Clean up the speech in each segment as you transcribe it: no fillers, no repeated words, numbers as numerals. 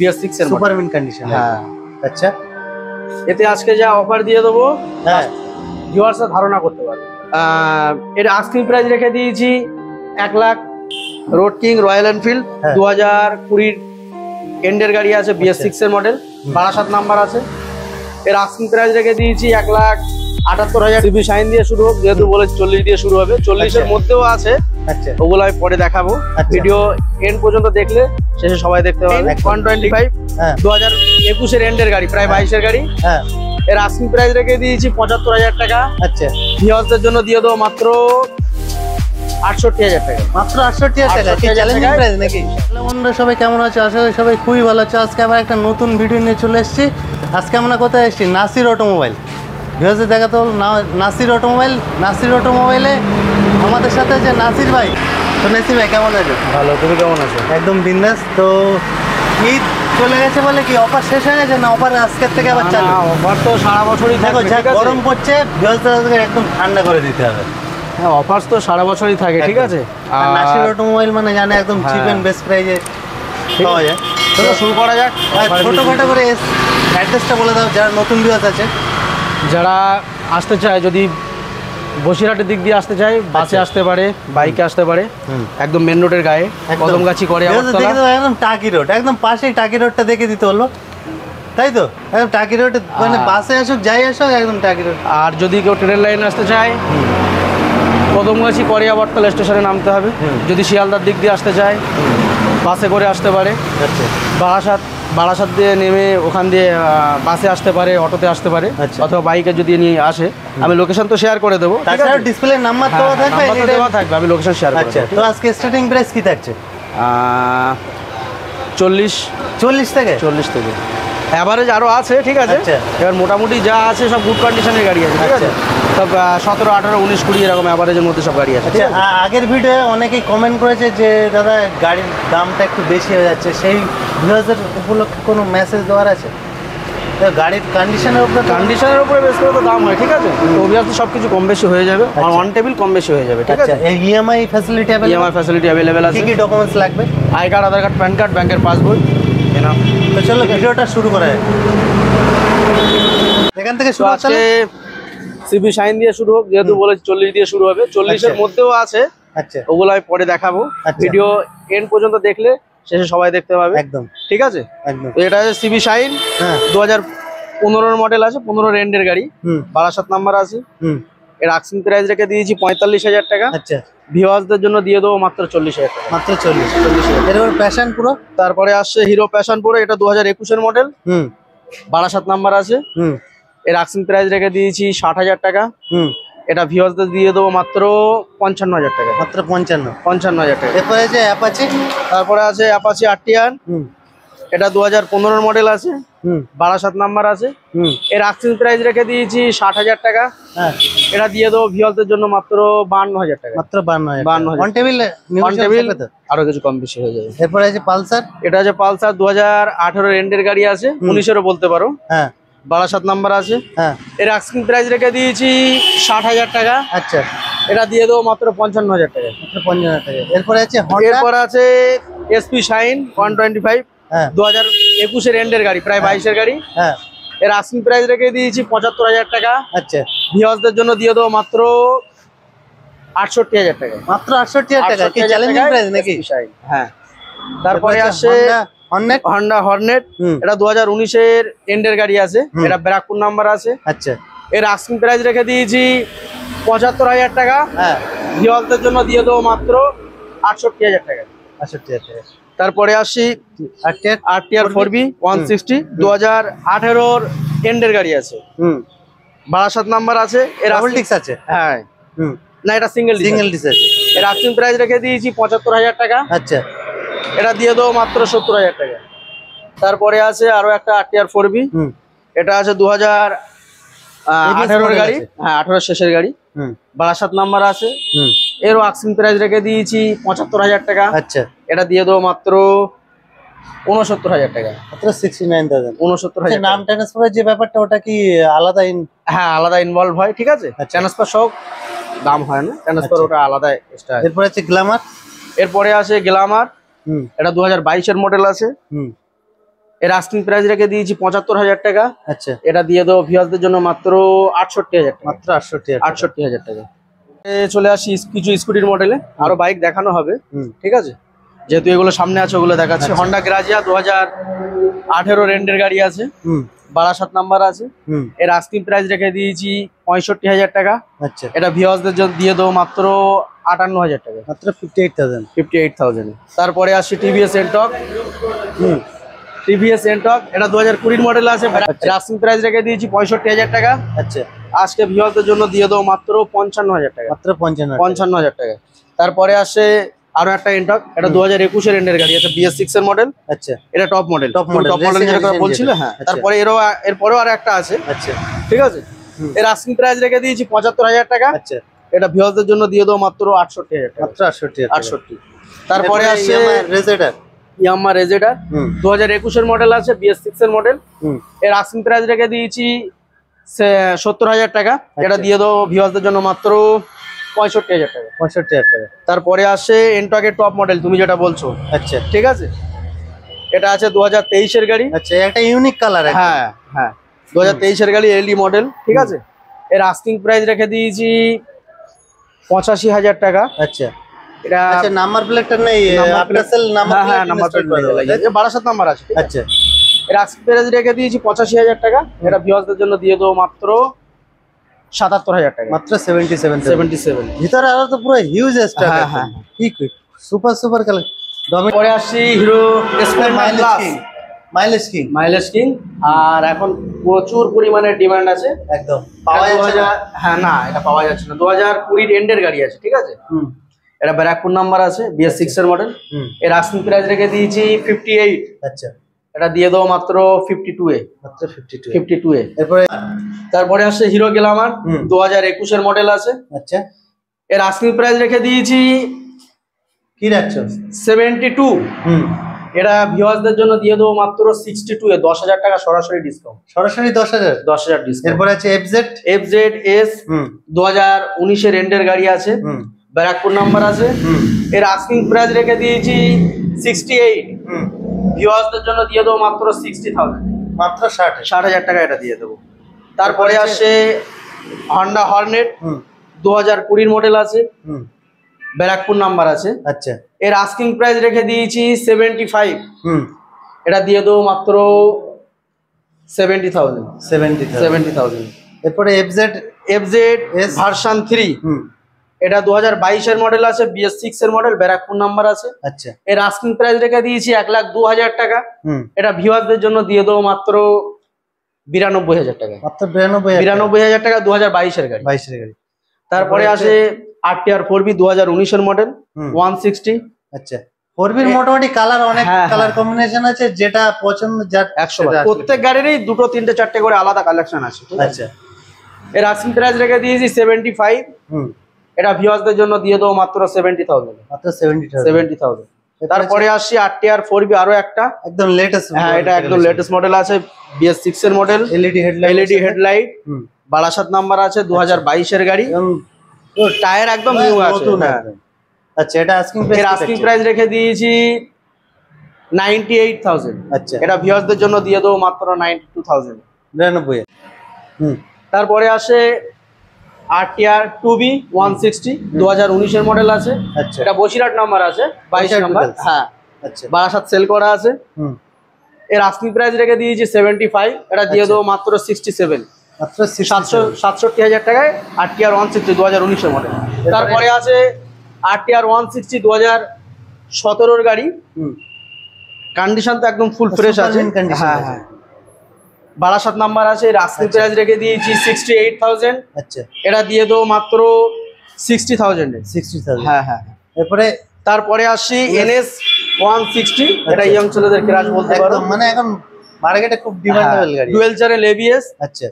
BS6 এর super mint condition. হ্যাঁ আচ্ছা, এতে আজকে যা অফার দিয়ে দেবো ভিউয়ার্সরা ধারণা করতে পারবে। এর আস্কিং প্রাইস রেখে দিয়েছি 1 lakh. Road king Royal Enfield 2020 এন্ডের গাড়ি আছে, BS6 এর মডেল, 12 নাম্বার আছে। এর আস্কিং প্রাইস রেখে দিয়েছি 1,78,000। সিবি শাইন দিয়ে শুরু হোক, যেহেতু বলে 40 দিয়ে শুরু হবে, 40 এর মধ্যেও আছে। আচ্ছা, ওগুলো আমি পরে দেখাবো। ভিডিও এন্ড পর্যন্ত দেখলে শেষে সবাই দেখতে পাবে। 125 2021 এর এন্ডের গাড়ি, প্রায় 22 এর গাড়ি। এর আস্কিং প্রাইস রেখে দিয়েছি 75,000 টাকা। আচ্ছা, ভিউয়ারদের জন্য দিয়ে দেবো মাত্র 68,000 টাকা। মাত্র 68,000 টাকা। কি চ্যালেঞ্জিং প্রাইস নাকি? বন্ধুরা সবাই কেমন আছে? আশা করি সবাই খুবই ভালো আছে। আজকে আমরা একটা নতুন ভিডিও নিয়ে চলে এসেছি। আজকে আমরা কোথায় এসেছি? নাসির অটোমোবাইল। ভিউয়ারদের দেখাতে হলো নাসির অটোমোবাইল। নাসির অটোমোবাইলে আমাদের সাথে যে নাসির ভাই। তো নাসির ভাই কেমন আছে? ভালো, তুমি কেমন আছো? একদম বিন্দাস। তো ঈদ চলে গেছে বলে কি অফার শেষ হয়ে গেছে না অফার আজকের থেকে আবার চালু? অফার তো সারা বছরই থাকে। গরম পড়ছে, ভিউয়ারদের একদম ঠান্ডা করে দিতে হবে। হ্যাঁ, অফার তো সারা বছরই থাকে, ঠিক আছে। আর নাসির অটোমোবাইল মানে জানে একদম চিপ এন্ড বেস্ট প্রাইসে পাওয়া যায়। তো শুরু করা যাক। ছোটখাটো করে অ্যাড্রেসটা বলে দাও যারা নতুন ভিউয়ার্স আছে। যারা আসতে চায়, যদি বসিরহাটের দিক দিয়ে আসতে চায়, বাসে আসতে পারে, বাইকে আসতে পারে। একদম মেন রোডের গায়ে, কদমগাছি করে একদম টাকি রোড, একদম পাশেই টাকি রোডটা দেখে দিতে হলো, তাই তো? একদম টাকি রোড, মানে বাসে আসুক যাই আসুক একদম টাকি রোড। আর যদি কেউ ট্রেন লাইনে আসতে চায়, কদমগাছি করিয়া বটতলা স্টেশনে নামতে হবে। যদি শিয়ালদার দিক দিয়ে আসতে চায়, বাসে করে আসতে পারে। বারাসাত দিয়ে নেমে ওখান দিয়ে বাসে আসতে পারে, অটোতে আসতে পারে, অথবা বাইকে যদি নিয়ে আসে। আমি লোকেশন তো শেয়ার করে দেবো। তাছাড়া ডিসপ্লে নাম্বার দেওয়া থাকবে, আমি লোকেশন শেয়ার করে দেবো। তো আজকে স্টার্টিং প্রাইস কি থাকছে? 40 থেকে অ্যাভারেজ আরও আছে, ঠিক আছে। এবার মোটামুটি যা আছে সব গুড কন্ডিশনের গাড়ি আছে, ঠিক আছে। সব 17, 18, 19, 20 এরকম অ্যাভারেজের মধ্যে সব গাড়ি আছে। আগের ভিডিও অনেকেই কমেন্ট করেছে যে দাদা গাড়ির দামটা একটু বেশি হয়ে যাচ্ছে, সেই ভিউয়ারদের উপলক্ষে কোনো মেসেজ দেওয়ার আছে? গাড়ির কন্ডিশনের উপরে বেশ করে তো দাম হয়, ঠিক আছে। তো অবভিয়াসলি সব কিছু কম বেশি হয়ে যাবে, অন টেবিল কম বেশি হয়ে যাবে, ঠিক আছে। ইএমআই ফ্যাসিলিটি অ্যাভেলেবেল আছে। কি কি ডকুমেন্টস লাগবে? I card, Aadhaar card, pan card, ব্যাংকের পাসবই। তো চলো ভিডিওটা শুরু করা যায়। এখান থেকে শুরু হচ্ছে সিবি শাইন দিয়ে শুরু হোক, যেহেতু বলে 40 দিয়ে শুরু হবে, 40 এর মধ্যেও আছে। আচ্ছা, ওগুলো আমি পরে দেখাবো। ভিডিও এন্ড পর্যন্ত দেখলে শেষে সবাই দেখতে পাবে, একদম ঠিক আছে। একদম। তো এটা হচ্ছে সিবি শাইন, 2015 মডেল আছে, 15 এন্ডের গাড়ি, 12 নাম্বার আছে। এর আস্কিং প্রাইস রেখে দিয়েছি 45,000 টাকা। আচ্ছা, ভিউয়ারদের জন্য দিয়ে দেবো মাত্র 40,000 টাকা। মাত্র 40,000। এরপর প্যাশন প্রো। তারপরে আসছে হিরো প্যাশন প্রো, এটা 2021 এর মডেল, 12 নাম্বার আছে। এর আস্কিং প্রাইস রেখে দিয়েছি 60,000 টাকা। এটা ভিউয়ারদের দিয়ে দেবো মাত্র 55,000 টাকা। মাত্র 55,000 টাকা। এরপরে আছে অ্যাপাচি। তারপরে আছে অ্যাপাচি আরটিআর, এটা 2015 মডেল আছে, 12 নাম্বার আছে। এর আস্কিং প্রাইস রেখে দিয়েছি 60,000 টাকা। এটা দিয়ে দেবো ভিউয়ারদের জন্য মাত্র 52,000 টাকা। মাত্র 52,000। অন টেবিল আরো কিছু কম বেশি হয়ে যাবে। এরপরে আছে পালসার। এটা আছে পালসার, 2018 এন্ডের গাড়ি আছে, 19-এরও বলতে পারো। 12 নাম্বার আছে। এর আস্কিং প্রাইস রেখে দিয়েছি 60,000 টাকা। আচ্ছা, এটা দিয়ে দেবো মাত্র 55,000 টাকা। মাত্র 55,000 টাকা। এরপরে আছে এরপর আছে এসপি শাইন 125, 2021 এর এন্ডের গাড়ি, প্রায় 22 এর গাড়ি। এর আস্কিং প্রাইস রেখে দিয়েছি 75,000 টাকা। আচ্ছা, ভিউয়ারদের জন্য দিয়ে দেবো মাত্র 68,000 টাকা। মাত্র 68,000 টাকা। কি চ্যালেঞ্জিং প্রাইস নাকি? হ্যাঁ। তারপরে আসছে হন্ডা হর্নেট, এটা 2019 এর এন্ডের গাড়ি আছে, এটা ব্যারাকপুর নাম্বার আছে। আচ্ছা, এর আস্কিং প্রাইস রেখে দিয়েছি 75,000 টাকা। ভিউয়ারদের জন্য দিয়ে দেবো মাত্র 68,000 টাকা। 68,000 টাকা। তারপরে আসছি আরটিআর 4B 160, 2018 এন্ডের গাড়ি আছে, 12 নাম্বার আছে। এর ডাবল ডিস্ক আছে? হ্যাঁ, না এটা সিঙ্গেল ডিস্ক আছে। এর আস্কিং প্রাইস রেখে দিয়েছি 75,000 টাকা। আচ্ছা, এটা দিয়ে দেবো মাত্র 70,000 টাকা। তারপরে আছে আরো একটা আরটিআর 4B, এটা আছে 2018 গাড়ি, 18 শেষের গাড়ি, 12 নাম্বার আছে। এরও আস্কিং প্রাইস রেখে দিয়েছি 75,000 টাকা। আচ্ছা, এটা দিয়ে দেবো মাত্র 69,000 টাকা। মাত্র 69,000। 69,000। নাম ট্রান্সফারের যে ব্যাপারটা ওটা কি আলাদা? হ্যাঁ, আলাদা ইনভলভ হয়, ঠিক আছে। ট্রান্সফার সব দাম হয় না, ট্রান্সফার ওটা আলাদা এক্সট্রা। এরপরে আছে গ্ল্যামার। এরপরে আছে গ্ল্যামার, এটা 2022 এর মডেল আছে। এর আস্কিং প্রাইস রেখে দিয়েছি 75,000 টাকা। আচ্ছা, এটা দিয়ে দেবো ভিউয়ারদের জন্য মাত্র 68,000 টাকা। মাত্র 68,000 টাকা। চলে আসি কিছু স্কুটির মডেলে, আরো বাইক দেখানো হবে। ঠিক আছে, যেহেতু এগুলো সামনে আছে ওগুলো দেখাচ্ছি। হন্ডা গ্রাজিয়া 2018 রেন্টের গাড়ি আছে, 62 নাম্বার আছে। এর আস্কিং প্রাইস রেখে দিয়েছি 65,000 টাকা। আচ্ছা, এটা ভিউয়ারদের জন্য দিয়ে দেবো মাত্র 58,000 টাকা, মাত্র 58,000। তারপরে আসছি টিভিএস এন্টক। টিভিএস এন্টক এটা 2020 মডেল আছে। আস্কিং প্রাইস রেখে দিয়েছি 65,000 টাকা। আচ্ছা, আজকে ভিউয়ারদের জন্য দিয়ে দেবো মাত্র 55,000 টাকা, মাত্র 55,000 টাকা। তারপরে আসে আরো একটা এন্টক, এটা 2021 এর এন্ডের গাড়ি আছে, BS6 এর মডেল। আচ্ছা, এটা টপ মডেল যেটা বলছিল। হ্যাঁ, তারপরে এরপরেও আর একটা আছে। আচ্ছা, ঠিক আছে, এর আস্কিং প্রাইস রেখে দিয়েছি 75,000 টাকা। আচ্ছা, এটা ভিউয়ারদের জন্য দিয়ে দেবো মাত্র 68,000 টাকা, মাত্র 68। তারপরে আসে রেজেডার, ইয়ামাহা রেজেডার 2021 এর মডেল আছে, BS6 এর মডেল। এর আস্কিং প্রাইস রেখে দিয়েছি 70,000 টাকা। এটা দিয়ে দেবো ভিউয়ারদের জন্য মাত্র 65,000 টাকা, 65,000 টাকা। তারপরে আসে এন্টকের টপ মডেল, তুমি যেটা বলছো। আচ্ছা, ঠিক আছে, এটা আছে 2023 এর গাড়ি। আচ্ছা, একটা ইউনিক কালার। হ্যাঁ হ্যাঁ, 2023 এর গাড়ি, এলডি মডেল। ঠিক আছে, এর আস্কিং প্রাইস রেখে দিয়েছি 85,000 টাকা। আচ্ছা, এটা আচ্ছা, নাম্বার প্লেটটা নেই, আফটারসেল নাম্বার প্লেট। হ্যাঁ, নাম্বার প্লেট লাগিয়ে 62 নাম্বার আছে। আচ্ছা, এর আস্কিং প্রাইস রেখে দিয়েছি 85,000 টাকা। এটা ভিউয়ারদের জন্য দিয়ে দেবো মাত্র 77,000 টাকা, মাত্র 77। ভিতরে আরো তো পুরো হিউজ স্টক। হ্যাঁ হ্যাঁ, ঠিক, সুপার কালার। পরে আসছি Hero Splendor plus mileage king. আর এখন প্রচুর পরিমাণে ডিমান্ড আছে, একদম পাওয়া যাচ্ছে না। হ্যাঁ, না, এটা পাওয়া যাচ্ছে না। 2020 এন্ডের গাড়ি আছে। ঠিক আছে, এটা ব্যারাকপুর নাম্বার আছে, BS6 এর মডেল। এর আস্কিং প্রাইস রেখে দিয়েছি 58। আচ্ছা, এটা দিয়ে দেবো মাত্র 52 এ, মাত্র 52 এ। এরপরে তারপরে আসছে হিরো গ্ল্যামার 2021 এর মডেল আছে। আচ্ছা, এর আস্কিং প্রাইস রেখে দিয়েছি কি রাখছো? 72। এটা ভিউয়ারদের জন্য দিয়ে দেবো মাত্র 62 এ, 10,000 টাকা সরাসরি ডিসকাউন্ট, সরাসরি 10,000 ডিসকাউন্ট। এরপরে আছে FZ S 2019 এর এন্ডের গাড়ি আছে, ব্যারাকপুর নাম্বার আছে। এর আস্কিং প্রাইস রেখে দিয়েছি 68। ভিউয়ারদের জন্য দিয়ে দেবো মাত্র 60,000, মাত্র 60,000 টাকা এটা দিয়ে দেবো। তারপরে আসে হন্ডা হর্নেট 2020 মডেল আছে, ব্যারাকপুর নাম্বার আছে। আচ্ছা, এর আস্কিং প্রাইস রেখে দিয়েছি 75। এটা দিয়ে দেবো মাত্র 70,000। এরপরে FZ ভার্সন 3 এটা 2022 এর মডেল আছে, BS6 এর মডেল, ব্যারাকপুর নাম্বার আছে। আচ্ছা, এর আস্কিং প্রাইস রেখে দিয়েছি 1,02,000 টাকা। এটা ভিউয়ারদের জন্য দিয়ে দেবো মাত্র 92,000 টাকা, মাত্র 92,000 টাকা। 2022 এর গাড়ি। তারপরে আসে RTR 4B 2019 এর মডেল 160। আচ্ছা, 4B মোটামুটি কালার অনেক কালার কম্বিনেশন আছে, যেটা পছন্দ যার 100। প্রত্যেক গাড়িরই 2, 3, 4টে করে আলাদা কালেকশন আছে। আচ্ছা, এর আস্কিং প্রাইস রেখে দিয়েছি 75। এটা ভিউয়ারদের জন্য দিয়ে দেবো মাত্র 70,000, মাত্র 70,000। তারপরে আসছি RTR 4B, আরো একটা একদম লেটেস্ট। হ্যাঁ, এটা একদম লেটেস্ট মডেল আছে, BS6 এর মডেল, LED হেডলাইট, 62 নাম্বার আছে, 2022 এর গাড়ি। টায়ার একদম নিউ আছে। আচ্ছা, এটা আস্কিং প্রাইস রেখে দিয়েছি 98,000। আচ্ছা, এটা ভিউয়ারদের জন্য দিয়ে দেবো মাত্র 92,000। 92। তারপরে আসে RTR 2B 160 2019 এর মডেল আছে। আচ্ছা, এটা বসিরহাট নাম্বার আছে, 22 নাম্বার। হ্যাঁ, আচ্ছা, 62 সেল করা আছে। এর আস্কিং প্রাইস রেখে দিয়েছি 75। এটা দিয়ে দেবো মাত্র 67, মাত্র 67,000 টাকায় RTR 160 2019 এর মডেল। তারপরে আছে RTR 160 2017 এর গাড়ি। কন্ডিশন তো একদম ফুল ফ্রেশ আছে। হ্যাঁ হ্যাঁ, 62 নাম্বার আছে। এর আস্কিং প্রাইস রেখে দিয়েছি 68,000। আচ্ছা, এটা দিয়ে দেবো মাত্র 60,000 এ। 60,000। হ্যাঁ হ্যাঁ। তারপরে আসি NS 160। এটা ইয়ং ছেলেদের ক্রাশ বলতে পারো, মানে এখন মার্কেটে খুব ডিমান্ডেবল গাড়ি। Dual channel ABS। আচ্ছা,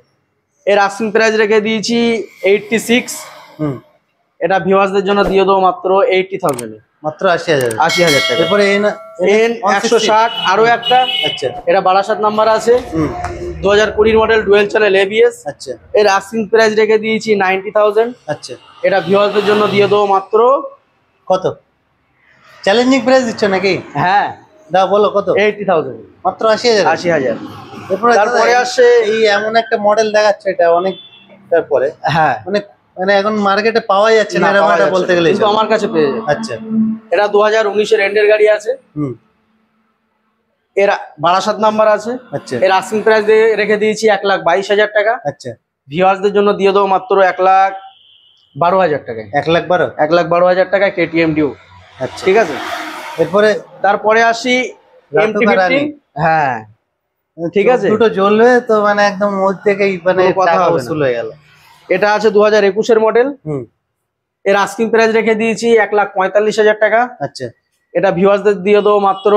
এর আস্কিং প্রাইস রেখে দিয়েছি 86। এটা ভিউয়ারদের জন্য দিয়ে দেবো মাত্র 80,000 এ, মাত্র 80,000 টাকা। এরপরে N160 আরো একটা। আচ্ছা, এটা 62 নাম্বার আছে, 2020 মডেল, ডুয়েল চ্যানেল ABS। আচ্ছা, এর আস্কিং প্রাইস রেখে দিয়েছি 90,000। আচ্ছা, এটা ভিউয়ারদের জন্য দিয়ে দেবো মাত্র কত? চ্যালেঞ্জিং প্রাইস দিচ্ছ নাকি? হ্যাঁ, দাও বলো কত? 80,000। মাত্র 80,000। 80,000। তারপরে আসছে এই এমন একটা মডেল দেখাচ্ছে, এটা অনেক তারপরে হ্যাঁ মানে এখন মার্কেটে পাওয়া যাচ্ছে না এরকম একটা বলতে গেলে, কিন্তু আমার কাছে পেয়ে যাবে। আচ্ছা, এটা 2019-এর এন্ডের গাড়ি আছে। এর 62 নাম্বার আছে। আচ্ছা, এর আস্কিং প্রাইস রেখে দিয়েছি 1,22,000 টাকা। আচ্ছা, ভিউয়ার্সদের জন্য দিয়ে দেবো মাত্র 1,12,000 টাকায়। 1,12,000 1,12,000 টাকায় কেটিএম ডিউ। আচ্ছা, ঠিক আছে। এরপরে তারপরে আসি MT-15। হ্যাঁ ঠিক আছে, দুটো জ্বলবে তো মানে একদম ওর থেকেই মানে কথা টাকা হবে বসুল হয়ে গেল। এটা আছে 2021-এর মডেল। এর আস্কিং প্রাইস রেখে দিয়েছি 1,45,000 টাকা। আচ্ছা, এটা ভিউয়ার্সদের দিয়ে দেবো মাত্র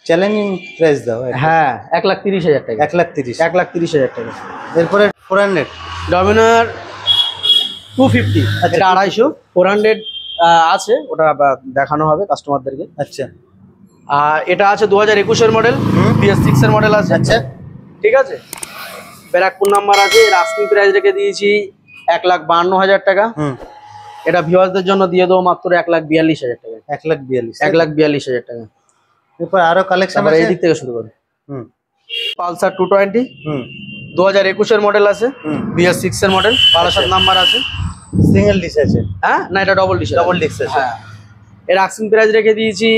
চ্যালেঞ্জিং প্রাইস দাও। হ্যাঁ 1,30,000 টাকা। 1,30,000 1,30,000 টাকা। এরপরে 400 ডমিনার 250। আচ্ছা, এটা 250। 400 আছে, ওটা দেখানো হবে কাস্টমারদেরকে। আচ্ছা, আর এটা আছে 2021-এর মডেল, BS6-এর মডেল আছে। আচ্ছা, ঠিক আছে। ব্যারাকপুর নাম্বার আছে। এর আস্কিং প্রাইস রেখে দিয়েছি 1,52,000 টাকা। এটা ভিউয়ার্সদের জন্য দিয়ে দেবো মাত্র 1,42,000 টাকা। 1,42,000 1,42,000 টাকা। এরপর আরো কালেকশন আছে, এই দিক থেকে শুরু করি। পালসার 220 2021-এর মডেল আছে। BS6-এর মডেল, 62 নাম্বার আছে। সিঙ্গেল ডিশ আছে? হ্যাঁ না, এটা ডবল ডিশ। ডবল ডিশ আছে। হ্যাঁ। এর আস্কিং প্রাইস রেখে দিয়েছি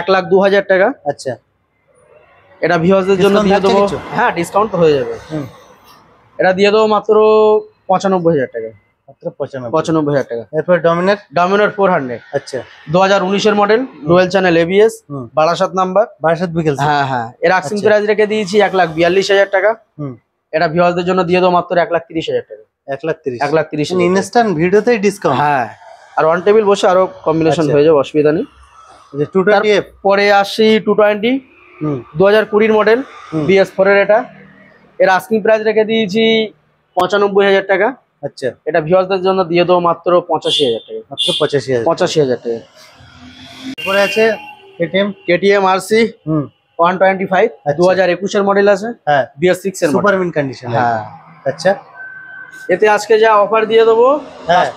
1,02,000 টাকা। আচ্ছা, এটা ভিউয়ার্সদের জন্য দিয়ে দেবো। হ্যাঁ ডিসকাউন্ট তো হয়ে যাবে। এটা দিয়ে দেবো মাত্র 95,000 টাকা। মাত্র 95,000 টাকা। এরপর ডমিনার 400। আচ্ছা, 2019-এর model, dual channel ABS, 62 number. 62 বিকেল। হ্যাঁ হ্যাঁ। এর আস্কিং প্রাইস রেখে দিয়েছি 1,42,000 টাকা। এটা ভিউয়ার্সদের জন্য দিয়ে দেবো মাত্র 1,30,000 টাকা। 1,30,000। 1,30,000 ইনস্ট্যান্ট ভিডিওতেই ডিসকাউন্ট। হ্যাঁ, আর অন টেবিল বসে আরো কম্বিনেশন হয়ে যাবে, অসুবিধা নেই। পরে আসি 220 2020-এর মডেল, BS4-এর। এর আস্কিং প্রাইস রেখে দিয়েছি 95,000 টাকা। আচ্ছা, এটা ভিউয়ার্সদের জন্য দিয়ে দেবো মাত্র 85,000 টাকা। মাত্র 85,000। 85,000 টাকা। এরপরে আছে KTM RC 125 2021-এর মডেল আছে। হ্যাঁ, BS6-এর সুপার মিন কন্ডিশন। হ্যাঁ। আচ্ছা, এতে আজকে যা অফার দিয়ে দেবো, হ্যাঁ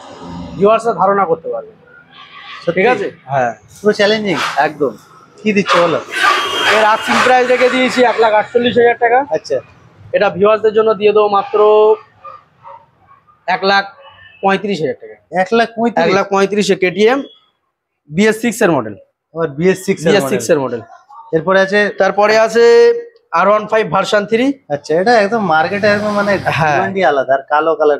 ভিউয়ার্সরা ধারণা করতে পারবে। ঠিক আছে। হ্যাঁ, পুরো চ্যালেঞ্জিং একদম। কি দিচ্ছে বলো? এর আস্কিং প্রাইস রেখে দিয়েছি 1,48,000 টাকা। আচ্ছা, এটা ভিউয়ার্সদের জন্য দিয়ে দেবো মাত্র 1,35,000 টাকা। 1,35,000 KTM BS6-এর মডেল। আবার BS6-এর মডেল। এরপরে আছে, তারপরে আছে R15 ভার্সন 3। আচ্ছা, এটা একদম মার্কেটে একদম মানে ডিমান্ডই আলাদা, আর কালো কালার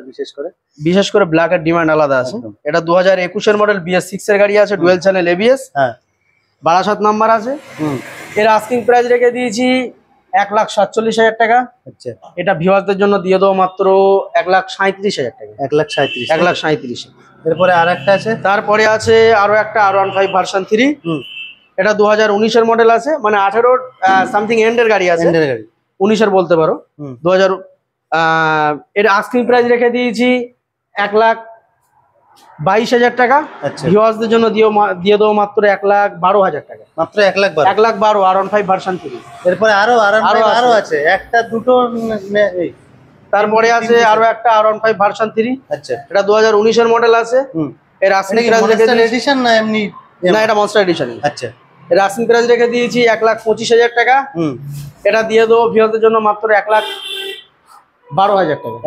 বিশেষ করে ব্ল্যাক এর ডিমান্ড আলাদা আছে। এটা 2021-এর মডেল, BS6-এর গাড়ি আছে, ডুয়েল চ্যানেল ABS। হ্যাঁ, 62 নাম্বার আছে। এর আস্কিং প্রাইস রেখে দিয়েছি 1,47,000 টাকা। আচ্ছা, এটা ভিউয়ারদের জন্য দিয়ে দেবো মাত্র 1,37,000 টাকা। 1,37,000। এরপরে আর একটা আছে। তারপরে আছে আরো একটা R15 ভার্সন 3। এটা 2019-এর মডেল আছে, মানে 18 সামথিং এন্ডের গাড়ি আছে। 19-এর বলতে পারো। 2000 এর আস্কিং প্রাইস রেখে দিয়েছি 1,22,000 টাকা। ভিউয়ারদের জন্য দিয়ে দেবো মাত্র 1,12,000 টাকা। মাত্র 1,12,000 R15 ভার্সন 3। এরপরে আরো আছে, একটা দুটো। তারপরে আছে আরো একটা R15 ভার্সন 3। আচ্ছা, এটা 2019-এর মডেল আছে। এর আস্কিং প্রাইস রেখে দিয়েছি এডিশন না এমনি? না, এটা মনস্টার এডিশন। আচ্ছা, এর আস্কিং প্রাইস রেখে দিয়েছি 1,25,000 টাকা। এটা দিয়ে দেবো ভিউয়ারদের জন্য মাত্র 1,12,000 টাকা।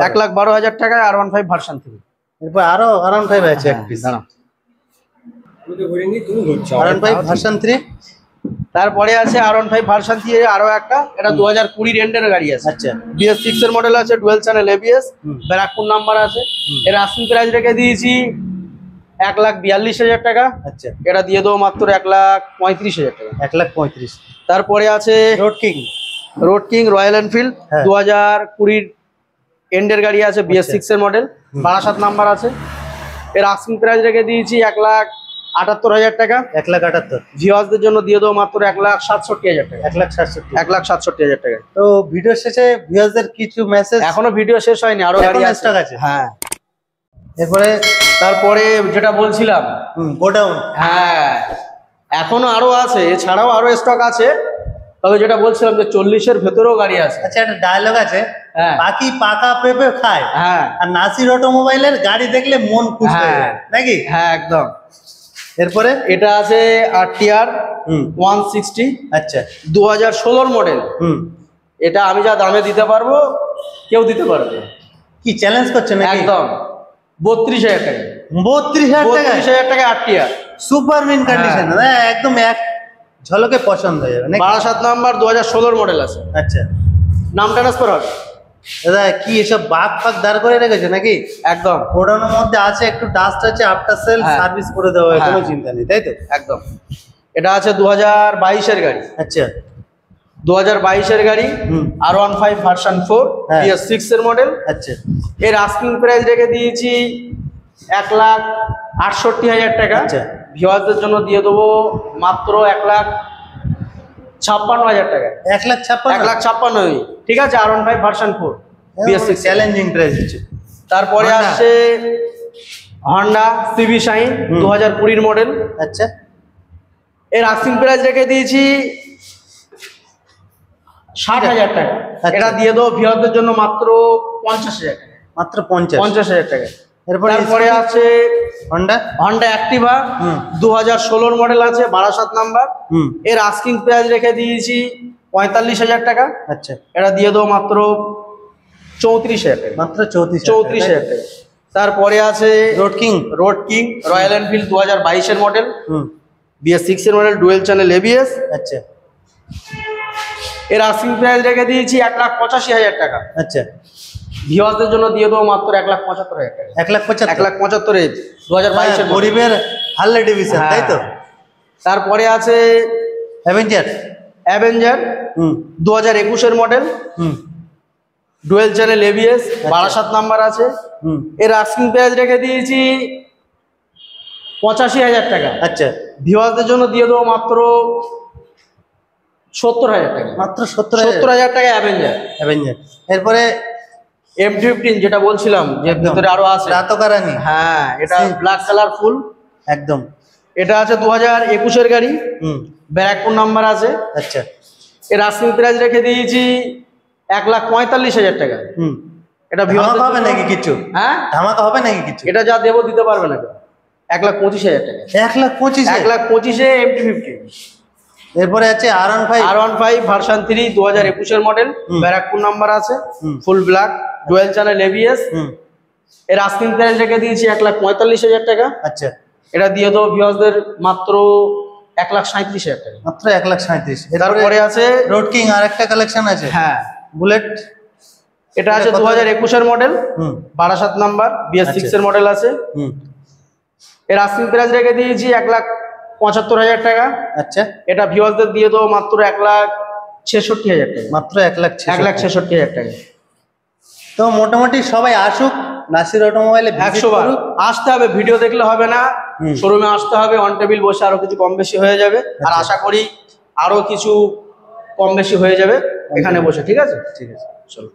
1,12,000 টাকায় R15 ভার্সন 3। এরপর আরো R15 আছে এক পিস। R15 version 3। তারপরে আছে R15 ভার্সন 3 আরো একটা। এটা 2020 এন্ডের গাড়ি আছে। আচ্ছা, BS6-এর মডেল আছে, dual channel ABS, Barrackpore number আছে। এর আস্কিং প্রাইস রেখে দিয়েছি 1,42,000 টাকা। আচ্ছা, এটা দিয়ে দেবো মাত্র 1,35,000 টাকা। 1,35,000। তারপরে আছে রোড কিং রয়্যাল এনফিল্ড 2020 এন্ডের গাড়ি আছে, BS6-এর মডেল, 62 নাম্বার আছে। এর আস্কিং প্রাইস রেখে দিয়েছি 1,78,000 টাকা। 1,78,000। ভিউয়ারদের জন্য দিয়ে দেবো মাত্র 1,67,000 টাকা। 1,67,000 টাকা। তো ভিডিও শেষে ভিউয়ারদের কিছু মেসেজ? এখনো ভিডিও শেষ হয়নি, আরো গাড়ি আছে। হ্যাঁ, এরপরে তারপরে যেটা বলছিলাম গোডাউন। হ্যাঁ, এখনো আরো আছে, এছাড়াও আরো স্টক আছে। তবে যেটা বলছিলাম যে 40-এর ভেতরেও গাড়ি আছে। আচ্ছা, একটা ডায়লগ আছে, বাকি পাকা পেঁপে খায়। হ্যাঁ, আর নাসির অটোমোবাইলের গাড়ি দেখলে মন খুশ হয়ে যায় নাকি? হ্যাঁ, একদম। এরপরে এটা আছে RTR হুম 160, আচ্ছা 2016 মডেল। হুম এটা আমি যা দামে দিতে পারবো কেউ দিতে পারবে না। কি চ্যালেঞ্জ করছে নাকি? একদম 32,000 টাকা। 32,000 টাকা 32,000 টাকা RTR, সুপার মিন কন্ডিশন, একদম এক ঝলকে পছন্দ হয়ে যাবে নাকি? 12 নাম্বার, 2016 মডেল আছে। আচ্ছা নাম ট্রান্সফার হবে দাদা, কি এসব বাঘ ফাঁক দাঁড় করে রেখেছে নাকি? একদম ওড়ানোর মধ্যে আছে, একটু ডাস্ট আছে, আফটার সেল হ্যাঁ। সার্ভিস করে দেওয়া হয়, হ্যাঁ। কোনো চিন্তা নেই, তাই তো? একদম। এটা আছে 2022-এর গাড়ি, আচ্ছা 2022-এর গাড়ি, হুম R15 ভার্সন 4, হ্যাঁ। BS6 এর মডেল। আচ্ছা এর আস্কিং প্রাইস রেখে দিয়েছি 1,68,000 টাকা। আচ্ছা। ভিউয়ারদের জন্য দিয়ে দেবো মাত্র 1,56,000 টাকা। 1,56,000 1,56,000, ঠিক আছে। R15 version 4, BS6 challenging price হচ্ছে। তারপরে Honda। আসছে হন্ডা CB শাইন, হুম। 2020 মডেল। আচ্ছা এর আস্কিং প্রাইস রেখে দিয়েছি 60,000 টাকা। আচ্ছা। এটা দিয়ে দেবো ভিউয়ারদের জন্য মাত্র 50,000 টাকা। মাত্র 50। 50,000 টাকা। এরপরে তারপরে আছে হন্ডা হন্ডা অ্যাক্টিভা, হুম 2016 মডেল আছে, 12 নাম্বার। হুম এর আস্কিং প্রাইস রেখে দিয়েছি 45,000 টাকা। আচ্ছা এটা দিয়ে দেবো মাত্র 34,000 টাকা। মাত্র 34,000 34,000 টাকা। তারপরে আছে road king road king Royal Enfield, 2022-এর মডেল, হুম BS6 এর মডেল, ডুয়েল চ্যানেল ABS। আচ্ছা এর আস্কিং প্রাইস রেখে দিয়েছি 1,85,000 টাকা। আচ্ছা ভিউয়ারদের জন্য দিয়ে দেবো মাত্র 1,75,000 টাকা। 1,75,000 1,75,000 2022-এর মডেল। গরিবের হার্লে ডেভিডসন, তাই তো? তারপরে আছে অ্যাভেঞ্জার অ্যাভেঞ্জার, হুম 2021-এর মডেল, হুম ডুয়েল চ্যানেল ABS, 12 নাম্বার আছে। হুম এর আস্কিং প্রাইস রেখে দিয়েছি 85,000 টাকা। আচ্ছা ভিউয়ারদের জন্য দিয়ে দেবো মাত্র 70,000 টাকা। মাত্র 70,000 70,000 টাকা অ্যাভেঞ্জার। অ্যাভেঞ্জার। এরপরে M15 যেটা বলছিলাম যে একদম। ভিতরে আরো আছে। রাতকা রানী, হ্যাঁ, এটা Same। ব্ল্যাক কালার ফুল। একদম এটা আছে 2021-এর গাড়ি, হুম ব্যারাকপুর নাম্বার আছে। আচ্ছা এর আস্কিং প্রাইস রেখে দিয়েছি 1,45,000 টাকা। হুম এটা ধামাকা ভিউয়ারদের হবে জন্য- নাকি কিছু? হ্যাঁ, ধামাকা হবে নাকি কিছু? এটা যা দেবো দিতে পারবে না কেউ। 1,25,000 টাকা। 1,25,000। 1,25,000 MT-50। এরপরে আছে R15 R15 ভার্সন 3, 2021-এর মডেল, হুম। ব্যারাকপুর নাম্বার আছে, হুম। Full black, dual channel ABS। হুম এর আস্কিং প্রাইস রেখে দিয়েছি 1,45,000 টাকা। আচ্ছা এটা দিয়ে দেবো ভিউয়ারদের মাত্র 1,37,000 টাকা। মাত্র 1,37,000। তারপরে আছে রোড কিং আর একটা কালেকশন আছে, হ্যাঁ, বুলেট। এটা আছে এটা কত? 2021-এর মডেল, হুম 12 নাম্বার, BS6 আচ্ছা। এর মডেল আছে। হুম এর আস্কিং প্রাইস রেখে দিয়েছি 1,75,000 টাকা। আচ্ছা এটা ভিউয়ারদের দিয়ে দেবো মাত্র 1,66,000 টাকা। মাত্র 1,66,000। 1,66,000 টাকা। তো মোটামুটি সবাই আসুক নাসির অটোমোবাইলে, 100 বার আসতে হবে, ভিডিও দেখলে হবে না, হুম। শোরুমে আসতে হবে। অন টেবিল বসে আরো কিছু কম বেশি হয়ে যাবে, আর আচ্ছা। আশা করি আরো কিছু কম বেশি হয়ে যাবে এখানে বসে। ঠিক আছে, ঠিক আছে। চলো।